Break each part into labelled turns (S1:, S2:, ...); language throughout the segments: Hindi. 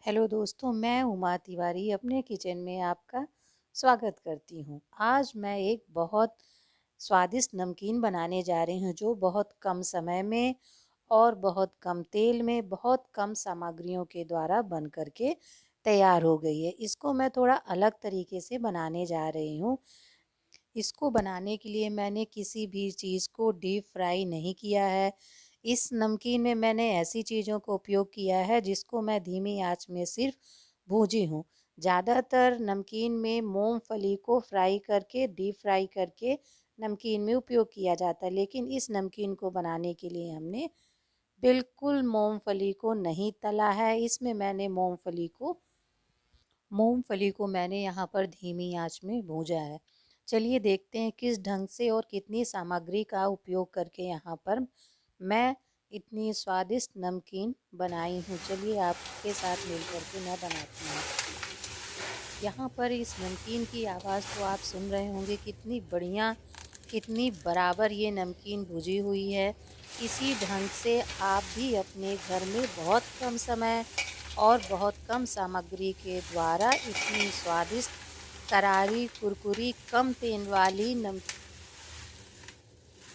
S1: हेलो दोस्तों, मैं उमा तिवारी अपने किचन में आपका स्वागत करती हूँ। आज मैं एक बहुत स्वादिष्ट नमकीन बनाने जा रही हूँ जो बहुत कम समय में और बहुत कम तेल में बहुत कम सामग्रियों के द्वारा बन कर के तैयार हो गई है। इसको मैं थोड़ा अलग तरीके से बनाने जा रही हूँ। इसको बनाने के लिए मैंने किसी भी चीज़ को डीप फ्राई नहीं किया है। इस नमकीन में मैंने ऐसी चीज़ों को उपयोग किया है जिसको मैं धीमी आंच में सिर्फ भूजी हूँ। ज़्यादातर नमकीन में मूंगफली को फ्राई करके डीप फ्राई करके नमकीन में उपयोग किया जाता है, लेकिन इस नमकीन को बनाने के लिए हमने बिल्कुल मूंगफली को नहीं तला है। इसमें मैंने मूंगफली को मैंने यहाँ पर धीमी आंच में भूजा है। चलिए देखते हैं किस ढंग से और कितनी सामग्री का उपयोग करके यहाँ पर मैं इतनी स्वादिष्ट नमकीन बनाई हूँ। चलिए आपके साथ मिलकर के मैं बनाती हूँ। यहाँ पर इस नमकीन की आवाज़ तो आप सुन रहे होंगे, कितनी बढ़िया, कितनी बराबर ये नमकीन भुजी हुई है। इसी ढंग से आप भी अपने घर में बहुत कम समय और बहुत कम सामग्री के द्वारा इतनी स्वादिष्ट, करारी, कुरकुरी, कम तेल वाली नमकीन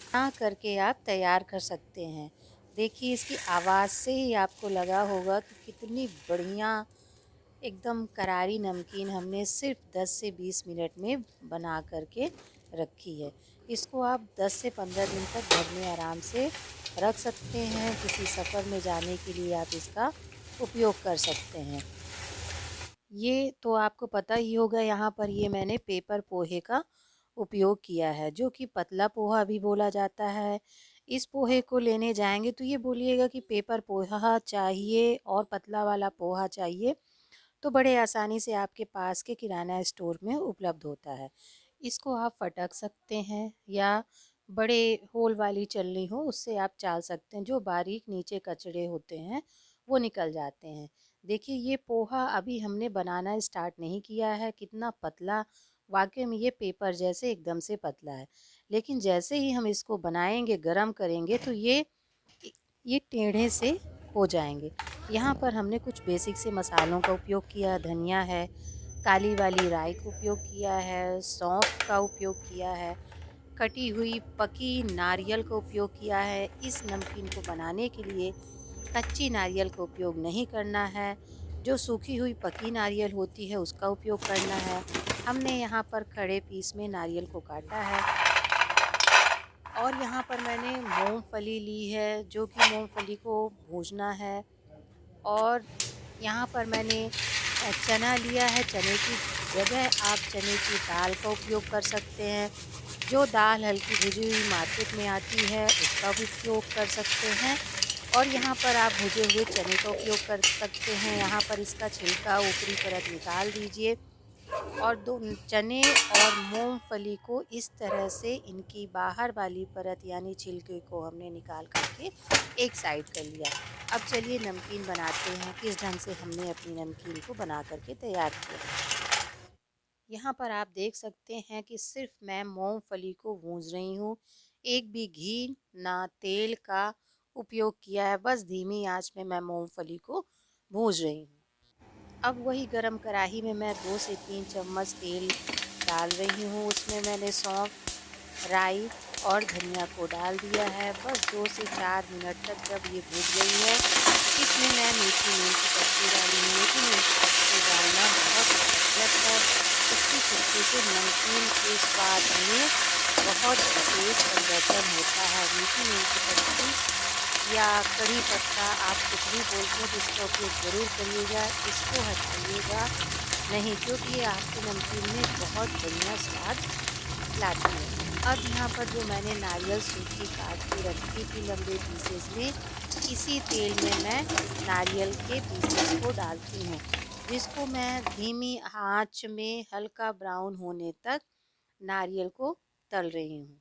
S1: बना करके आप तैयार कर सकते हैं। देखिए इसकी आवाज़ से ही आपको लगा होगा कि कितनी बढ़िया एकदम करारी नमकीन हमने सिर्फ 10 से 20 मिनट में बना करके रखी है। इसको आप 10 से 15 दिन तक घर में आराम से रख सकते हैं। किसी सफ़र में जाने के लिए आप इसका उपयोग कर सकते हैं। ये तो आपको पता ही होगा, यहाँ पर ये मैंने पेपर पोहे का उपयोग किया है जो कि पतला पोहा भी बोला जाता है। इस पोहे को लेने जाएंगे तो ये बोलिएगा कि पेपर पोहा चाहिए और पतला वाला पोहा चाहिए, तो बड़े आसानी से आपके पास के किराना स्टोर में उपलब्ध होता है। इसको आप फटक सकते हैं या बड़े होल वाली चलनी हो उससे आप चाल सकते हैं। जो बारीक नीचे कचड़े होते हैं वो निकल जाते हैं। देखिए ये पोहा अभी हमने बनाना स्टार्ट नहीं किया है, कितना पतला, वाकई में ये पेपर जैसे एकदम से पतला है। लेकिन जैसे ही हम इसको बनाएंगे, गरम करेंगे तो ये टेढ़े से हो जाएंगे। यहाँ पर हमने कुछ बेसिक से मसालों का उपयोग किया। धनिया है, काली वाली राई का उपयोग किया है, सौंफ का उपयोग किया है, कटी हुई पकी नारियल का उपयोग किया है। इस नमकीन को बनाने के लिए कच्ची नारियल का उपयोग नहीं करना है, जो सूखी हुई पकी नारियल होती है उसका उपयोग करना है। हमने यहाँ पर खड़े पीस में नारियल को काटा है और यहाँ पर मैंने मूंगफली ली है जो कि मूंगफली को भूजना है। और यहाँ पर मैंने चना लिया है। चने की जगह आप चने की दाल का उपयोग कर सकते हैं। जो दाल हल्की भुजी हुई मार्केट में आती है उसका भी उपयोग कर सकते हैं। और यहाँ पर आप भुजे हुए चने का उपयोग कर सकते हैं। यहाँ पर इसका छिलका ऊपरी परत निकाल दीजिए और दो चने और मूंगफली को इस तरह से इनकी बाहर वाली परत यानी छिलके को हमने निकाल करके एक साइड कर लिया। अब चलिए नमकीन बनाते हैं, किस ढंग से हमने अपनी नमकीन को बना करके तैयार किया। यहाँ पर आप देख सकते हैं कि सिर्फ मैं मूंगफली को भूंज रही हूँ। एक भी घी ना तेल का उपयोग किया है, बस धीमी आंच में मैं मूंगफली को भूंज रही हूँ। अब वही गरम कढ़ाई में मैं 2 से 3 चम्मच तेल डाल रही हूँ। उसमें मैंने सौंफ, राई और धनिया को डाल दिया है। बस 2 से 4 मिनट तक जब ये भून गई है, इसमें मैं मीठी नीम की पत्ती डाली हूँ। मीठी नीम की पत्ती डालना बहुत ज़रूरत है। इसकी खुशबू से नमकीन के स्वाद में बहुत विशेष परिवर्तन होता है। मीठी नीम की पत्ती या कड़ी पत्ता आप कुछ भी बोलते हैं तो इसका उपयोग ज़रूर करिएगा। इसको हटाइएगा नहीं, क्योंकि ये आपके नमकीन में बहुत बढ़िया स्वाद लाती है। अब यहाँ पर जो मैंने नारियल सूखी काट के रखी थी लंबे पीसेस में, इसी तेल में मैं नारियल के पीसेस को डालती हूँ, जिसको मैं धीमी आंच में हल्का ब्राउन होने तक नारियल को तल रही हूँ।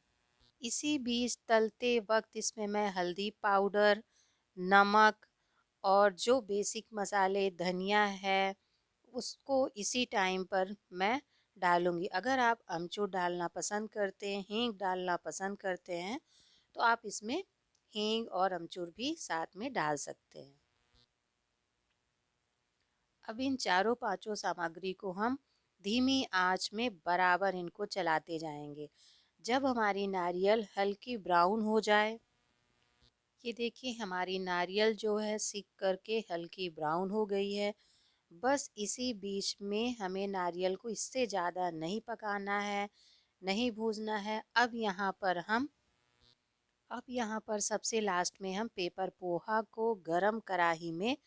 S1: इसी बीच तलते वक्त इसमें मैं हल्दी पाउडर, नमक और जो बेसिक मसाले धनिया है उसको इसी टाइम पर मैं डालूँगी। अगर आप अमचूर डालना पसंद करते हैं, हींग डालना पसंद करते हैं, तो आप इसमें हींग और अमचूर भी साथ में डाल सकते हैं। अब इन चारों पांचों सामग्री को हम धीमी आंच में बराबर इनको चलाते जाएंगे। जब हमारी नारियल हल्की ब्राउन हो जाए, ये देखिए हमारी नारियल जो है सिक करके हल्की ब्राउन हो गई है। बस इसी बीच में हमें नारियल को इससे ज़्यादा नहीं पकाना है, नहीं भूनना है। अब यहाँ पर सबसे लास्ट में हम पेपर पोहा को गरम कढ़ाई में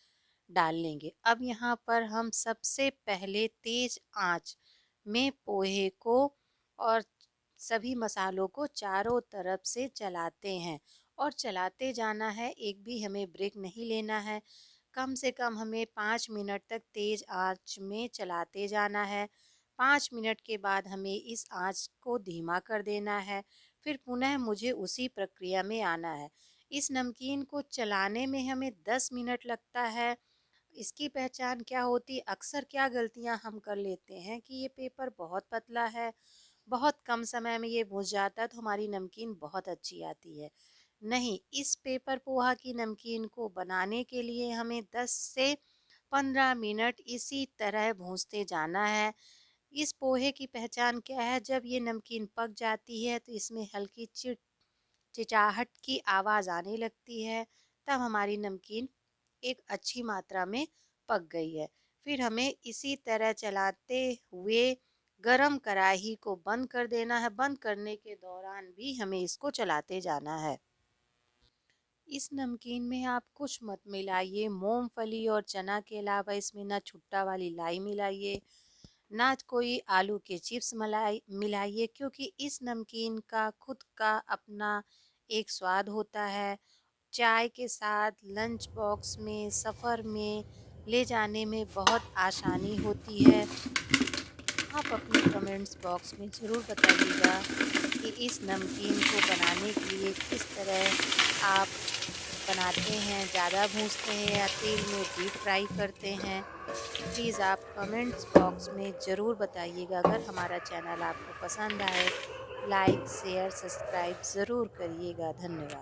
S1: डाल लेंगे। अब यहाँ पर हम सबसे पहले तेज आंच में पोहे को और सभी मसालों को चारों तरफ से चलाते हैं और चलाते जाना है, एक भी हमें ब्रेक नहीं लेना है। कम से कम हमें 5 मिनट तक तेज आंच में चलाते जाना है। 5 मिनट के बाद हमें इस आंच को धीमा कर देना है। फिर पुनः मुझे उसी प्रक्रिया में आना है। इस नमकीन को चलाने में हमें 10 मिनट लगता है। इसकी पहचान क्या होती, अक्सर क्या गलतियां हम कर लेते हैं कि ये पेपर बहुत पतला है, बहुत कम समय में ये भुन जाता है तो हमारी नमकीन बहुत अच्छी आती है। नहीं, इस पेपर पोहा की नमकीन को बनाने के लिए हमें 10 से 15 मिनट इसी तरह भूनते जाना है। इस पोहे की पहचान क्या है, जब ये नमकीन पक जाती है तो इसमें हल्की चिचाहट की आवाज़ आने लगती है, तब हमारी नमकीन एक अच्छी मात्रा में पक गई है। फिर हमें इसी तरह चलाते हुए गरम कढ़ाई को बंद कर देना है। बंद करने के दौरान भी हमें इसको चलाते जाना है। इस नमकीन में आप कुछ मत मिलाइए, मूंगफली और चना के अलावा इसमें ना छुट्टा वाली लाई मिलाइए, ना कोई आलू के चिप्स मलाई मिलाइए, क्योंकि इस नमकीन का खुद का अपना एक स्वाद होता है। चाय के साथ, लंच बॉक्स में, सफ़र में ले जाने में बहुत आसानी होती है। आप अपने कमेंट्स बॉक्स में ज़रूर बताइएगा कि इस नमकीन को बनाने के लिए किस तरह आप बनाते हैं, ज़्यादा भूनते हैं या तेल में डीप फ्राई करते हैं। प्लीज़ आप कमेंट्स बॉक्स में ज़रूर बताइएगा। अगर हमारा चैनल आपको पसंद आए, लाइक शेयर सब्सक्राइब ज़रूर करिएगा। धन्यवाद।